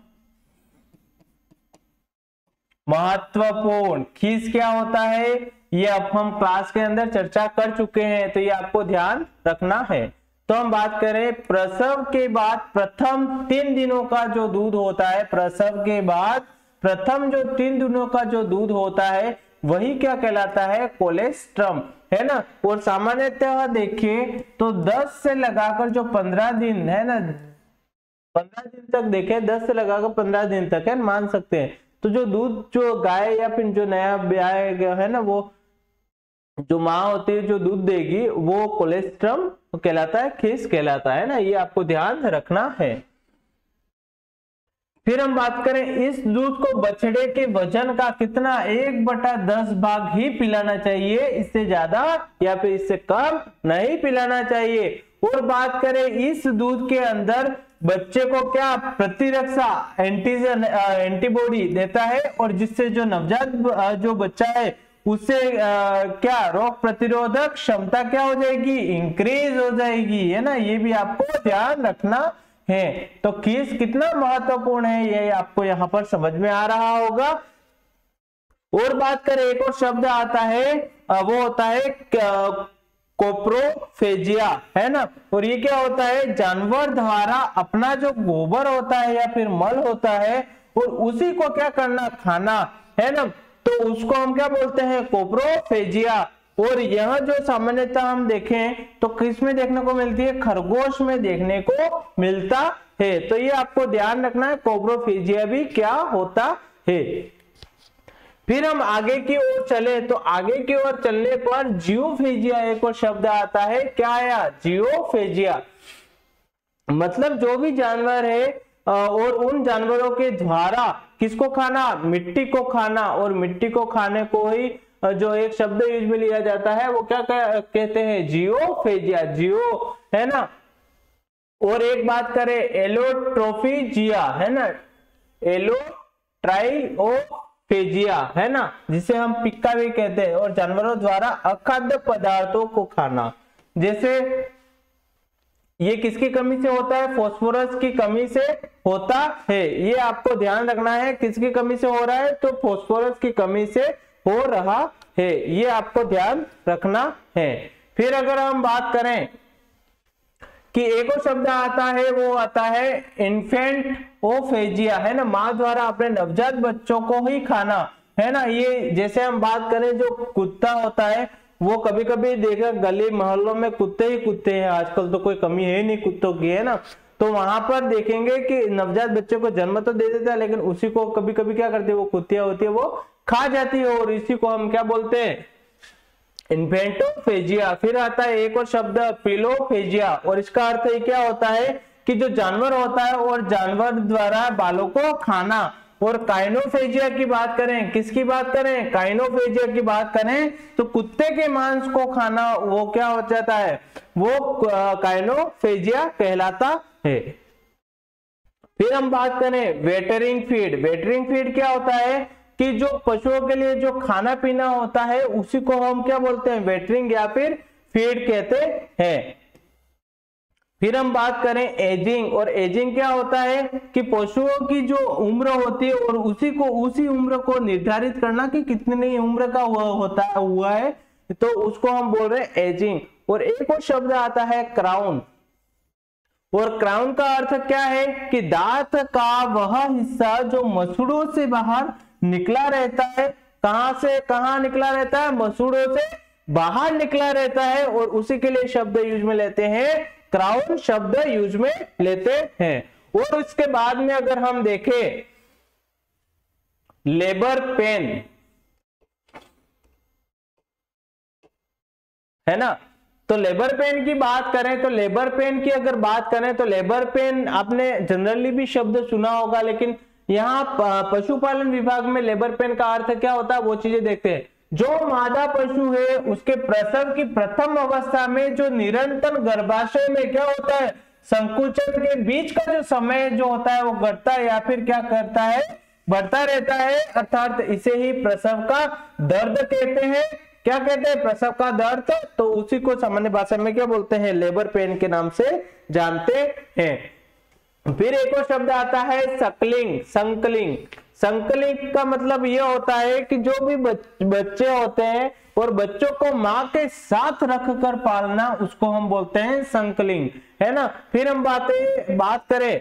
महत्वपूर्ण, खीस क्या होता है, ये अब हम क्लास के अंदर चर्चा कर चुके हैं, तो ये आपको ध्यान रखना है। तो हम बात करें प्रसव के बाद प्रथम 3 दिनों का जो दूध होता है, प्रसव के बाद प्रथम जो 3 दिनों का जो दूध होता है वही क्या कहलाता है, कोलेस्ट्रम, है ना। और सामान्यतः देखिए तो 10 से लगाकर जो 15 दिन, है ना, 15 दिन तक देखे, 10 से लगाकर 15 दिन तक, है, मान सकते हैं। तो जो दूध जो गाय या फिर जो नया ब्याया गया है ना, वो जो माँ होती है जो दूध देगी वो कोलेस्ट्रम कहलाता है, खीस कहलाता है ना, ये आपको ध्यान रखना है। फिर हम बात करें इस दूध को बछड़े के वजन का कितना, 1/10 भाग ही पिलाना चाहिए, इससे ज्यादा या फिर इससे कम नहीं पिलाना चाहिए। और बात करें इस दूध के अंदर बच्चे को क्या प्रतिरक्षा, एंटीजन, एंटीबॉडी देता है, और जिससे जो नवजात जो बच्चा है उससे क्या रोग प्रतिरोधक क्षमता क्या हो जाएगी, इंक्रीज हो जाएगी, है ना, ये भी आपको ध्यान रखना है। तो खीस कितना महत्वपूर्ण है ये आपको यहाँ पर समझ में आ रहा होगा। और बात करें एक और शब्द आता है, वो होता है कोप्रोफेजिया, है ना। और ये क्या होता है, जानवर द्वारा अपना जो गोबर होता है या फिर मल होता है और उसी को क्या करना, खाना, है ना, तो उसको हम क्या बोलते हैं, कोप्रोफेजिया। और यह जो सामान्यतः हम देखें तो किस में देखने को मिलती है, खरगोश में देखने को मिलता है। तो ये आपको ध्यान रखना है, कोप्रोफेजिया भी क्या होता है। फिर हम आगे की ओर चले तो आगे की ओर चलने पर जियोफेजिया एक और शब्द आता है, क्या आया, जियोफेजिया। मतलब जो भी जानवर है और उन जानवरों के द्वारा किसको खाना, मिट्टी को खाना, और मिट्टी को खाने को ही जो एक शब्द यूज में लिया जाता है वो क्या कहते हैं, जियोफेजिया, जियो, है ना। और एक बात करें एलोट्रोफिजिया, है ना, एलोट्राइओफेजिया, है ना, जिसे हम पिक्का भी कहते हैं, और जानवरों द्वारा अखाद्य पदार्थों को खाना। जैसे ये किसकी कमी से होता है? फास्फोरस की कमी से होता है। ये आपको ध्यान रखना है, किसकी कमी से हो रहा है? तो फास्फोरस की कमी से हो रहा है, ये आपको ध्यान रखना है। फिर अगर हम बात करें कि एक और शब्द आता है, वो आता है इन्फेंटोफेजिया, है ना, माँ द्वारा अपने नवजात बच्चों को ही खाना, है ना। ये जैसे हम बात करें जो कुत्ता होता है, वो कभी कभी देखा गली मोहल्लों में कुत्ते ही कुत्ते हैं, आजकल तो कोई कमी है नहीं कुत्तों की, है ना। तो वहां पर देखेंगे कि नवजात बच्चे को जन्म तो दे देता है, लेकिन उसी को कभी कभी क्या करते हैं, वो कुत्तियां होती है वो खा जाती है, और इसी को हम क्या बोलते हैं? इन्फेंटोफेजिया। फिर आता है एक और शब्द पिलोफेजिया, और इसका अर्थ ये क्या होता है कि जो जानवर होता है और जानवर द्वारा बालों को खाना। और काइनोफेजिया की बात करें, किसकी बात करें? काइनोफेजिया की बात करें तो कुत्ते के मांस को खाना, वो क्या हो जाता है? वो काइनोफेजिया कहलाता है। फिर हम बात करें वेटरिंग फीड। वेटरिंग फीड क्या होता है कि जो पशुओं के लिए जो खाना पीना होता है उसी को हम क्या बोलते हैं? वेटरिंग या फिर फीड कहते हैं। फिर हम बात करें एजिंग, और एजिंग क्या होता है कि पशुओं की जो उम्र होती है और उसी उम्र को निर्धारित करना कि कितनी उम्र का हुआ है, तो उसको हम बोल रहे हैं एजिंग। और एक और शब्द आता है क्राउन, और क्राउन का अर्थ क्या है कि दांत का वह हिस्सा जो मसूड़ों से बाहर निकला रहता है। कहां से कहां निकला रहता है? मसूड़ों से बाहर निकला रहता है, और उसी के लिए शब्द यूज में लेते हैं, क्राउन शब्द यूज में लेते हैं। और इसके बाद में अगर हम देखें लेबर पेन, है ना, तो लेबर पेन की बात करें तो लेबर पेन की अगर बात करें तो लेबर पेन आपने जनरली भी शब्द सुना होगा, लेकिन यहाँ पशुपालन विभाग में लेबर पेन का अर्थ क्या होता है वो चीजें देखते हैं। जो मादा पशु है उसके प्रसव की प्रथम अवस्था में जो निरंतर गर्भाशय में क्या होता है, संकुचन के बीच का जो समय जो होता है वो घटता है या फिर क्या करता है, बढ़ता रहता है, अर्थात इसे ही प्रसव का दर्द कहते हैं। क्या कहते हैं? प्रसव का दर्द। तो उसी को सामान्य भाषा में क्या बोलते हैं? लेबर पेन के नाम से जानते हैं। फिर एक और शब्द आता है सकलिंग, संकलिंग। संकलिंग का मतलब ये होता है कि जो भी बच्चे होते हैं और बच्चों को माँ के साथ रखकर पालना, उसको हम बोलते हैं संकलिंग, है ना। फिर हम बात करें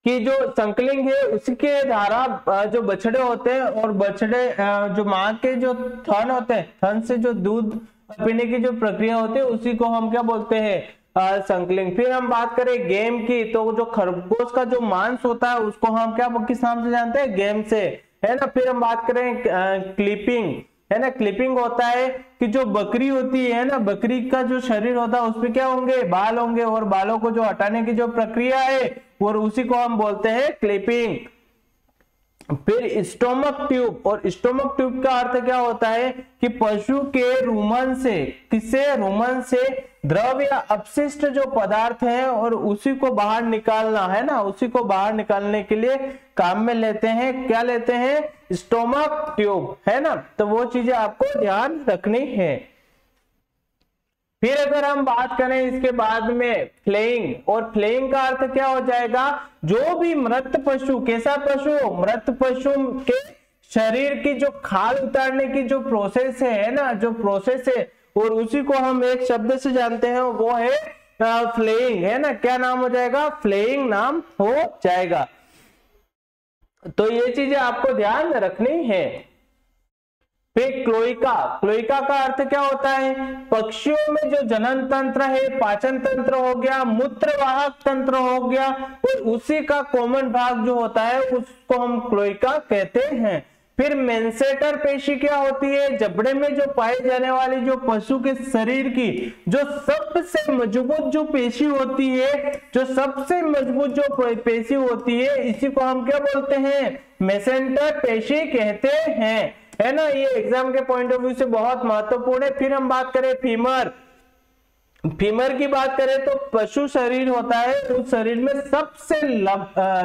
कि जो संकलिंग है उसके द्वारा जो बछड़े होते हैं और बछड़े जो माँ के जो थन होते हैं, थन से जो दूध पीने की जो प्रक्रिया होती है उसी को हम क्या बोलते हैं? संकलिंग। फिर हम बात करें गेम की, तो जो खरगोश का जो मांस होता है उसको हम क्या किस नाम से जानते हैं? गेम से, है ना। फिर हम बात करें क्लिपिंग, है ना। क्लिपिंग होता है कि जो बकरी होती है ना, बकरी का जो शरीर होता है उसमें क्या होंगे? बाल होंगे, और बालों को जो हटाने की जो प्रक्रिया है और उसी को हम बोलते हैं क्लिपिंग। फिर स्टोमक ट्यूब, और स्टोमक ट्यूब का अर्थ क्या होता है कि पशु के रुमन से, किससे? रुमन से द्रव या अपशिष्ट जो पदार्थ है और उसी को बाहर निकालना, है ना, उसी को बाहर निकालने के लिए काम में लेते हैं। क्या लेते हैं? स्टोमक ट्यूब, है ना। तो वो चीजें आपको ध्यान रखनी है। फिर अगर हम बात करें इसके बाद में फ्लेइंग, और फ्लेइंग का अर्थ क्या हो जाएगा? जो भी मृत पशु, कैसा पशु? मृत पशु के शरीर की जो खाल उतारने की जो प्रोसेस है ना, जो प्रोसेस है, और उसी को हम एक शब्द से जानते हैं, वो है फ्लेइंग, है ना। क्या नाम हो जाएगा? फ्लेइंग नाम हो जाएगा। तो ये चीजें आपको ध्यान रखनी है। फिर क्लोइका, क्लोइका का अर्थ क्या होता है? पक्षियों में जो जनन तंत्र है, पाचन तंत्र हो गया, मूत्रवाहक तंत्र हो गया, और उसी का कॉमन भाग जो होता है उसको हम क्लोइका कहते हैं। फिर मेंसेटर पेशी क्या होती है? जबड़े में जो पाई जाने वाली जो पशु के शरीर की जो सबसे मजबूत जो पेशी होती है, जो सबसे मजबूत जो पेशी होती है, इसी को हम क्या बोलते हैं? मेसेंटर पेशी कहते हैं, है ना। ये एग्जाम के पॉइंट ऑफ व्यू से बहुत महत्वपूर्ण है। फिर हम बात करें फीमर, फीमर की बात करें तो पशु शरीर होता है, उस शरीर में सबसे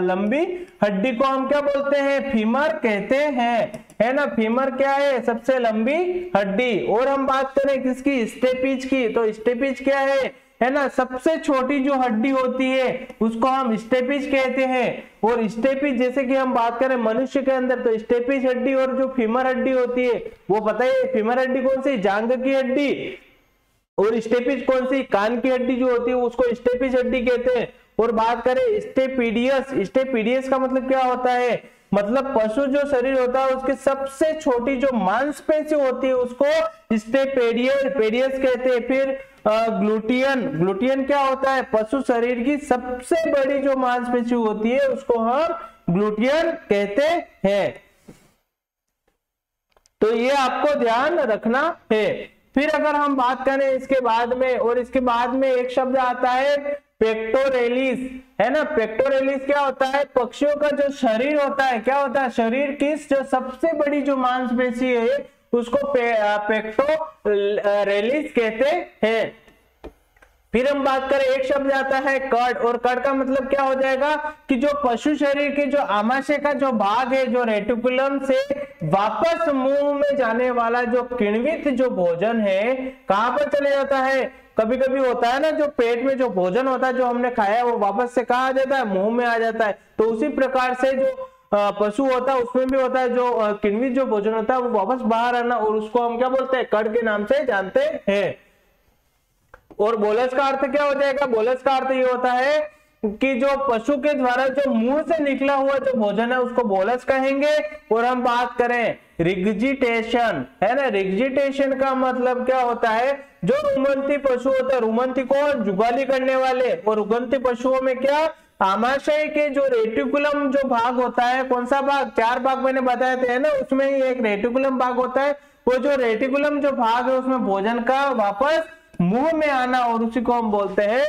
लंबी हड्डी को हम क्या बोलते हैं? फीमर कहते हैं, है ना। फीमर क्या है? सबसे लंबी हड्डी। और हम बात करें किसकी? स्टेपिज की, तो स्टेपिज क्या है ना, सबसे छोटी जो हड्डी होती है उसको हम स्टेपिज कहते हैं। और स्टेपिज जैसे कि हम बात करें मनुष्य के अंदर, तो स्टेपिज हड्डी और जो फीमर हड्डी होती है वो पता है, फीमर हड्डी कौन सी? जांघ की हड्डी। और स्टेपिज कौन सी? कान की हड्डी जो होती है उसको स्टेपिज हड्डी कहते हैं। और बात करें स्टेपीडियस, स्टेपीडियस का मतलब क्या होता है? मतलब पशु जो शरीर होता है उसकी सबसे छोटी जो मांसपेशी होती है उसको स्टेपेडियस कहते हैं। फिर ग्लूटियन, ग्लूटियन क्या होता है? पशु शरीर की सबसे बड़ी जो मांसपेशी होती है उसको हम ग्लूटियन कहते हैं। तो ये आपको ध्यान रखना है। फिर अगर हम बात करें इसके बाद में, और इसके बाद में एक शब्द आता है पेक्टोरेलिस, है ना। पेक्टोरेलिस क्या होता है? पक्षियों का जो शरीर होता है, क्या होता है? शरीर की जो सबसे बड़ी जो मांसपेशी है उसको पेक्टोरेलिस कहते हैं। फिर हम बात करें, एक शब्द आता है कड, और कड का मतलब क्या हो जाएगा कि जो पशु शरीर के जो आमाशय का जो भाग है, जो रेटिकुलम से वापस मुंह में जाने वाला जो किण्वित जो भोजन है, कहां पर चले जाता है? कभी कभी होता है ना, जो पेट में जो भोजन होता है जो हमने खाया है वो वापस से कहा आ जाता है? मुंह में आ जाता है। तो उसी प्रकार से जो पशु होता है उसमें भी होता है, जो किण्वित जो भोजन होता है वो वापस बाहर आना, और उसको हम क्या बोलते हैं? कड के नाम से जानते हैं। और बोलस का अर्थ क्या हो जाएगा? बोलस का अर्थ ये होता है कि जो पशु के द्वारा जो मुंह से निकला हुआ जो भोजन है उसको बोलस कहेंगे। और हम बात करें रिगजिटेशन, है ना। रिगजिटेशन का मतलब क्या होता है? जो रुमंती पशु होता है, रुमंती को जुगाली करने वाले, और रुगंती पशुओं में क्या? आमाशय के जो रेटिकुलम जो भाग होता है, कौन सा भाग? 4 भाग मैंने बताए थे, है ना। उसमें ही एक रेटिकुलम भाग होता है। वो जो रेटिकुलम जो भाग है उसमें भोजन का वापस मुंह में आना, और उसी को हम बोलते हैं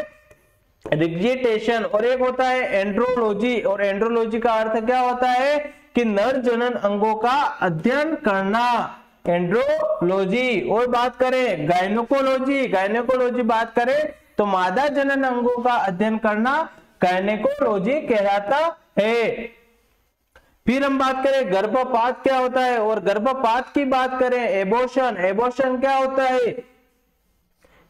रिगजिटेशन। और एक होता है एंड्रोलॉजी, और एंड्रोलॉजी का अर्थ क्या होता है कि नर जनन अंगों का अध्ययन करना, एंड्रोलॉजी। और बात करें गायनेकोलॉजी, गायनेकोलॉजी बात करें तो मादा जनन अंगों का अध्ययन करना गायनेकोलॉजी कहलाता है। फिर हम बात करें गर्भपात क्या होता है, और गर्भपात की बात करें एबॉर्शन, एबॉर्शन क्या होता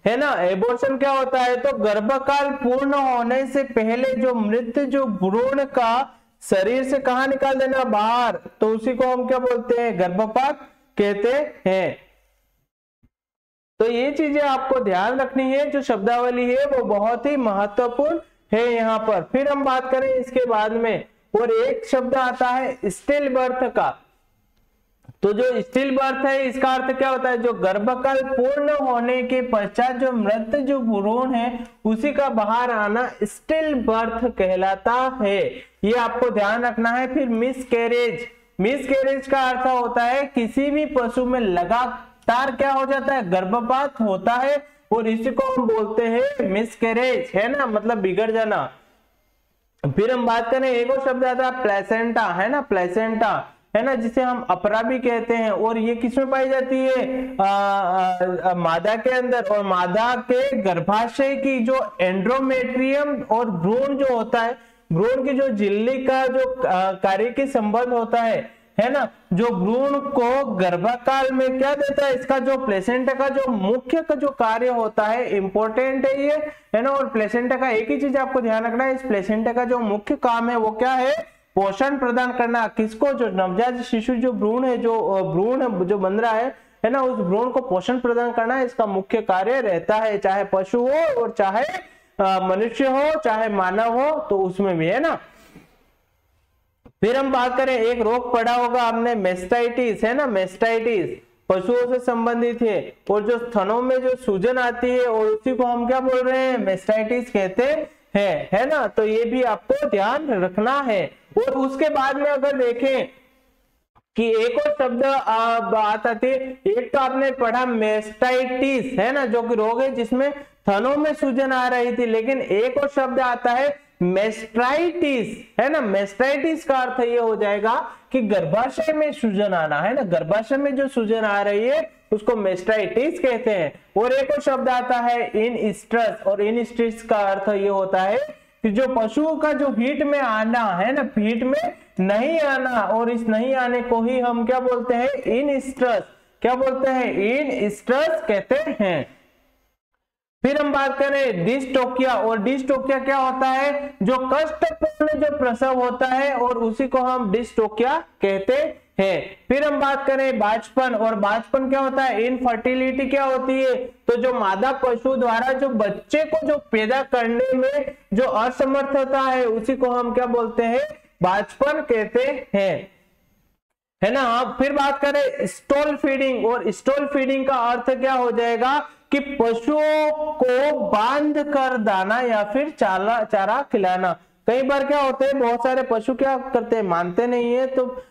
है ना। एबॉर्शन क्या होता है? तो गर्भकाल पूर्ण होने से पहले जो मृत जो भ्रूण का शरीर से कहां निकाल देना? बाहर, तो उसी को हम क्या बोलते हैं? गर्भपात कहते हैं। तो ये चीजें आपको ध्यान रखनी है, जो शब्दावली है वो बहुत ही महत्वपूर्ण है यहाँ पर। फिर हम बात करें इसके बाद में, और एक शब्द आता है स्टिल बर्थ का। तो जो स्टिल बर्थ है इसका अर्थ क्या होता है? जो गर्भकाल पूर्ण होने के पश्चात जो मृत जो भ्रूण है उसी का बाहर आना स्टिल बर्थ कहलाता है। ये आपको ध्यान रखना है। फिर मिसकैरेज, मिसकैरेज का अर्थ होता है किसी भी पशु में लगातार क्या हो जाता है? गर्भपात होता है, और इसी को हम बोलते हैं मिसकैरेज, है ना, मतलब बिगड़ जाना। फिर हम बात करें, एक और शब्द आता है प्लेसेंटा, है ना, प्लेसेंटा, है ना, जिसे हम अपरा भी कहते हैं। और ये किसमें पाई जाती है? मादा के अंदर। और मादा के गर्भाशय की जो एंड्रोमेट्रियम और भ्रूण जो होता है, भ्रूण की जो झिल्ली का जो कार्य के संबंध होता है ना, जो भ्रूण को गर्भकाल में क्या देता है? इसका जो प्लेसेंटा का जो मुख्य का जो कार्य होता है, इंपॉर्टेंट है ये, है ना। और प्लेसेंटा का एक ही चीज आपको ध्यान रखना है, इस प्लेसेंटा का जो मुख्य काम है वो क्या है? पोषण प्रदान करना। किसको? जो नवजात शिशु जो भ्रूण है, जो भ्रूण जो बन रहा है ना, उस भ्रूण को पोषण प्रदान करना इसका मुख्य कार्य रहता है। चाहे पशु हो और चाहे मनुष्य हो, चाहे मानव हो, तो उसमें भी, है ना। फिर हम बात करें, एक रोग पढ़ा होगा हमने मेस्टाइटिस, है ना, मेस्टाइटिस पशुओं से संबंधित है, और जो स्तनों में जो सूजन आती है और उसी को हम क्या बोल रहे हैं? मेस्टाइटिस कहते हैं, है ना। तो ये भी आपको ध्यान रखना है। और उसके बाद में अगर देखें कि एक और शब्द बात आती है, एक तो आपने पढ़ा मेस्टाइटिस, है ना, जो कि रोग है जिसमें थनों में सूजन आ रही थी, लेकिन एक और शब्द आता है मेस्टाइटिस, है ना। मेस्टाइटिस का अर्थ ये हो जाएगा कि गर्भाशय में सूजन आना, है ना, गर्भाशय में जो सूजन आ रही है उसको मेस्टाइटिस कहते हैं। और एक और शब्द आता है इनस्ट्रस, और इनस्ट्रस का अर्थ ये होता है कि जो पशुओं का जो हीट में आना है ना, हीट में नहीं आना, और इस नहीं आने को ही हम क्या बोलते हैं, इनस्ट्रस। क्या बोलते हैं, इनस्ट्रस कहते हैं। फिर हम बात करें डिस्टोकिया, और डिस्टोकिया क्या होता है, जो कष्टपूर्ण जो प्रसव होता है, और उसी को हम डिस्टोकिया कहते हैं। फिर हम बात करें बांझपन, और बांझपन क्या होता है, इनफर्टिलिटी क्या होती है, तो जो मादा पशु द्वारा जो बच्चे को जो पैदा करने में जो असमर्थ होता है, उसी को हम क्या बोलते हैं, बांझपन कहते हैं, है ना। अब फिर बात करें स्टॉल फीडिंग, और स्टॉल फीडिंग का अर्थ क्या हो जाएगा कि पशुओं को बांध कर दाना या फिर चारा खिलाना। कई बार क्या होते हैं, बहुत सारे पशु क्या करते हैं, मानते नहीं है, तो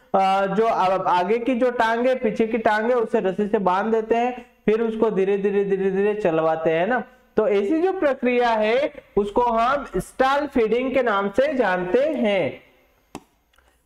जो आगे की जो टांग है, पीछे की टांग है, उसे रस्सी से बांध देते हैं, फिर उसको धीरे धीरे चलवाते हैं ना। तो ऐसी जो प्रक्रिया है उसको हम स्टॉल फीडिंग के नाम से जानते हैं।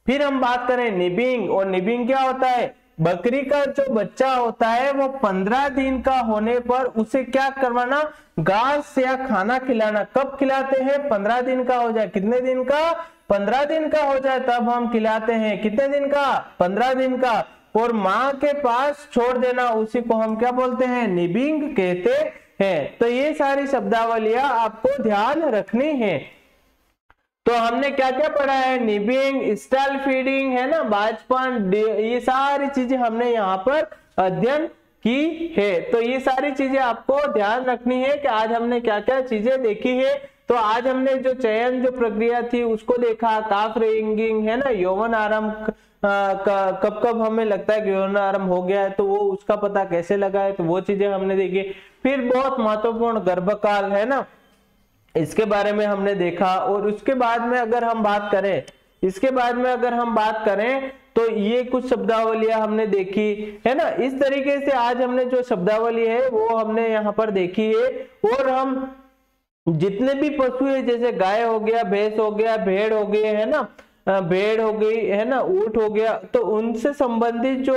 फिर हम बात करें निबिंग, और निबिंग क्या होता है, बकरी का जो बच्चा होता है वो 15 दिन का होने पर उसे क्या करवाना, घास या खाना खिलाना। कब खिलाते हैं, 15 दिन का हो जाए, कितने दिन का, 15 दिन का हो जाए तब हम खिलाते हैं। कितने दिन का, 15 दिन का। और माँ के पास छोड़ देना, उसी को हम क्या बोलते हैं, निबिंग कहते हैं। तो ये सारी शब्दावलियां आपको ध्यान रखनी है। तो हमने क्या क्या पढ़ा है, निबिंग, स्टॉल फीडिंग, है ना, बांझपन, ये सारी चीजें हमने यहाँ पर अध्ययन की है। तो ये सारी चीजें आपको ध्यान रखनी है कि आज हमने क्या क्या चीजें देखी है। तो आज हमने जो चयन जो प्रक्रिया थी उसको देखा, काफ रिंगिंग, है ना, यौवन आरंभ कब कब हमें लगता है कि यौवन आरंभ हो गया है, तो वो उसका पता कैसे लगा है, तो वो चीजें हमने देखी। फिर बहुत महत्वपूर्ण गर्भकाल, है ना, इसके बारे में हमने देखा। और उसके बाद में अगर हम बात करें, इसके बाद में अगर हम बात करें तो ये कुछ शब्दावलियां हमने देखी, है ना। इस तरीके से आज हमने जो शब्दावली है वो हमने यहाँ पर देखी है। और हम जितने भी पशु है, जैसे गाय हो गया, भैंस हो गया, भेड़ हो गए, है ना, भेड़ हो गई, है ना, ऊंट हो गया, तो उनसे संबंधित जो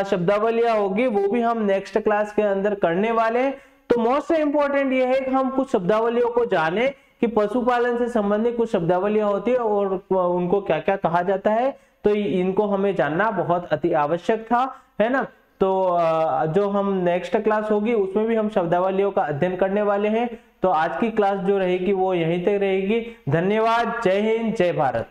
शब्दावलियां होगी वो भी हम नेक्स्ट क्लास के अंदर करने वाले हैं। तो मोस्ट इंपॉर्टेंट ये है कि हम कुछ शब्दावलियों को जाने कि पशुपालन से संबंधित कुछ शब्दावलियां होती है और उनको क्या क्या कहा जाता है, तो इनको हमें जानना बहुत अति आवश्यक था, है ना। तो जो हम नेक्स्ट क्लास होगी उसमें भी हम शब्दावलियों का अध्ययन करने वाले हैं। तो आज की क्लास जो रहेगी वो यहीं तक रहेगी। धन्यवाद। जय हिंद, जय भारत।